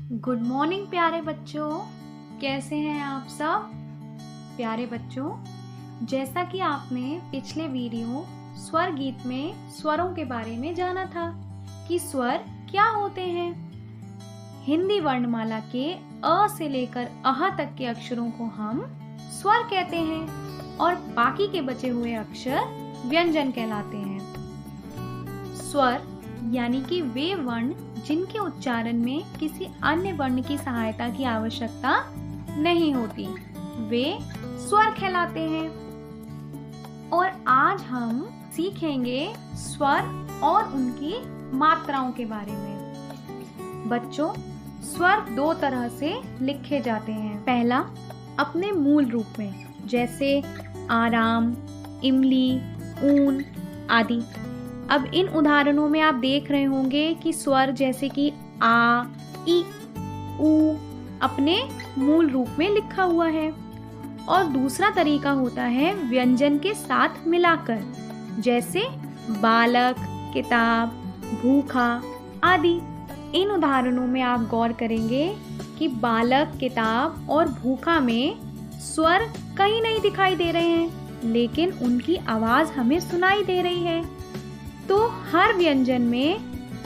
Good morning प्यारे बच्चों, कैसे हैं आप सब। प्यारे बच्चों, जैसा कि आपने पिछले वीडियो स्वर गीत में स्वरों के बारे में जाना था कि स्वर क्या होते हैं। हिंदी वर्णमाला के अ से लेकर अह तक के अक्षरों को हम स्वर कहते हैं और बाकी के बचे हुए अक्षर व्यंजन कहलाते हैं। स्वर यानी कि वे वर्ण जिनके उच्चारण में किसी अन्य वर्ण की सहायता की आवश्यकता नहीं होती, वे स्वर कहलाते हैं। और आज हम सीखेंगे स्वर और उनकी मात्राओं के बारे में। बच्चों, स्वर दो तरह से लिखे जाते हैं। पहला, अपने मूल रूप में, जैसे आराम, इमली, ऊन आदि। अब इन उदाहरणों में आप देख रहे होंगे कि स्वर जैसे कि आ, ई, ऊ अपने मूल रूप में लिखा हुआ है। और दूसरा तरीका होता है व्यंजन के साथ मिलाकर, जैसे बालक, किताब, भूखा आदि। इन उदाहरणों में आप गौर करेंगे कि बालक, किताब और भूखा में स्वर कहीं नहीं दिखाई दे रहे हैं, लेकिन उनकी आवाज हमें सुनाई दे रही है। तो हर व्यंजन में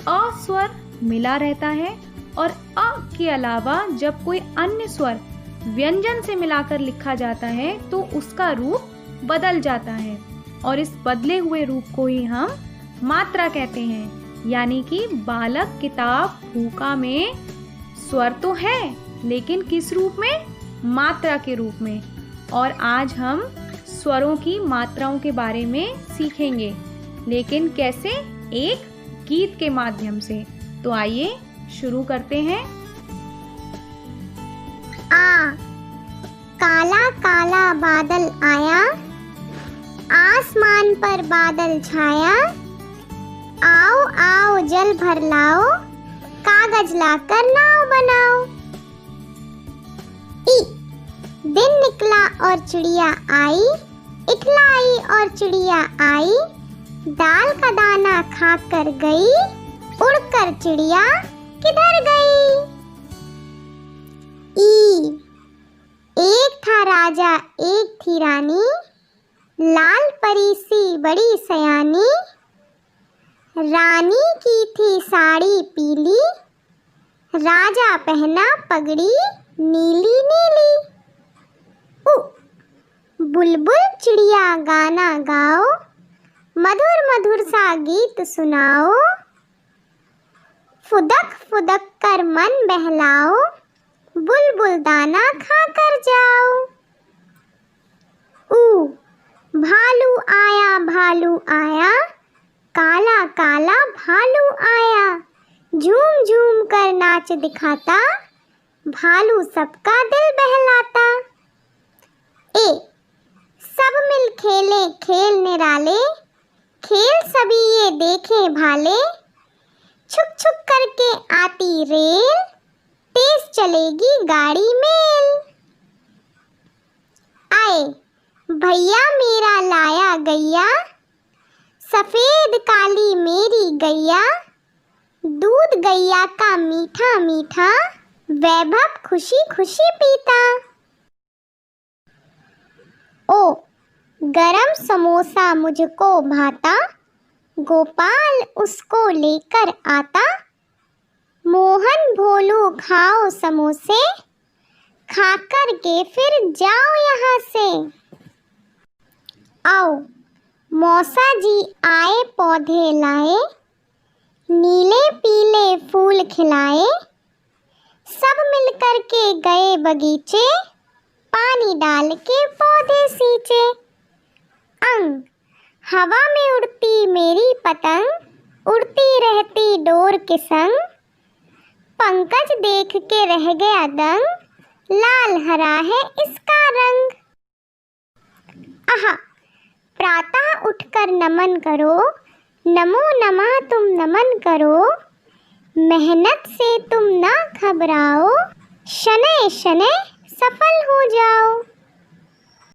अ स्वर मिला रहता है और अ के अलावा जब कोई अन्य स्वर व्यंजन से मिलाकर लिखा जाता है तो उसका रूप बदल जाता है और इस बदले हुए रूप को ही हम मात्रा कहते हैं। यानी कि बालक, किताब, भूखा में स्वर तो है, लेकिन किस रूप में? मात्रा के रूप में। और आज हम स्वरों की मात्राओं के बारे में सीखेंगे, लेकिन कैसे? एक गीत के माध्यम से। तो आइए शुरू करते हैं। आ, काला काला बादल आया, आसमान पर बादल छाया। आओ आओ जल भर लाओ, कागज लाकर नाव बनाओ। ई, दिन निकला और चिड़िया आई, इठलाई और चिड़िया आई। दाल का दाना खाकर गई, उड़कर चिड़िया किधर गई। ई, एक था राजा एक थी रानी, लाल परी सी बड़ी सयानी। रानी की थी साड़ी पीली, राजा पहना पगड़ी नीली नीली। उ, बुलबुल चिड़िया गाना गाओ, मधुर मधुर सा गीत सुनाओ। फुदक फुदक कर मन बहलाओ, बुलबुल दाना खाकर जाओ। ऊ, भालू आया, काला काला भालू आया। झूम झूम कर नाच दिखाता, भालू सबका दिल बहलाता। ए, सब मिल खेले खेल निराले, खेल सभी ये देखे भाले। छुक छुक करके आती रेल, तेज चलेगी गाड़ी मेल। आए, भैया मेरा लाया गैया, सफेद काली मेरी गैया। दूध गैया का मीठा मीठा, वैभव खुशी खुशी पीता। ओ, गरम समोसा मुझको भाता, गोपाल उसको लेकर आता। मोहन भोलू खाओ समोसे, खाकर के फिर जाओ यहाँ से। आओ, मौसा जी आए पौधे लाए, नीले पीले फूल खिलाए। सब मिलकर के गए बगीचे, पानी डाल के पौधे सींचे। अंग, हवा में उड़ती मेरी पतंग, उड़ती रहती डोर के संग। पंकज देख के रह गया दंग, लाल हरा है इसका रंग। आहा, प्रातः उठकर नमन करो, नमो नमः तुम नमन करो। मेहनत से तुम ना घबराओ, शनैः शनैः सफल हो जाओ।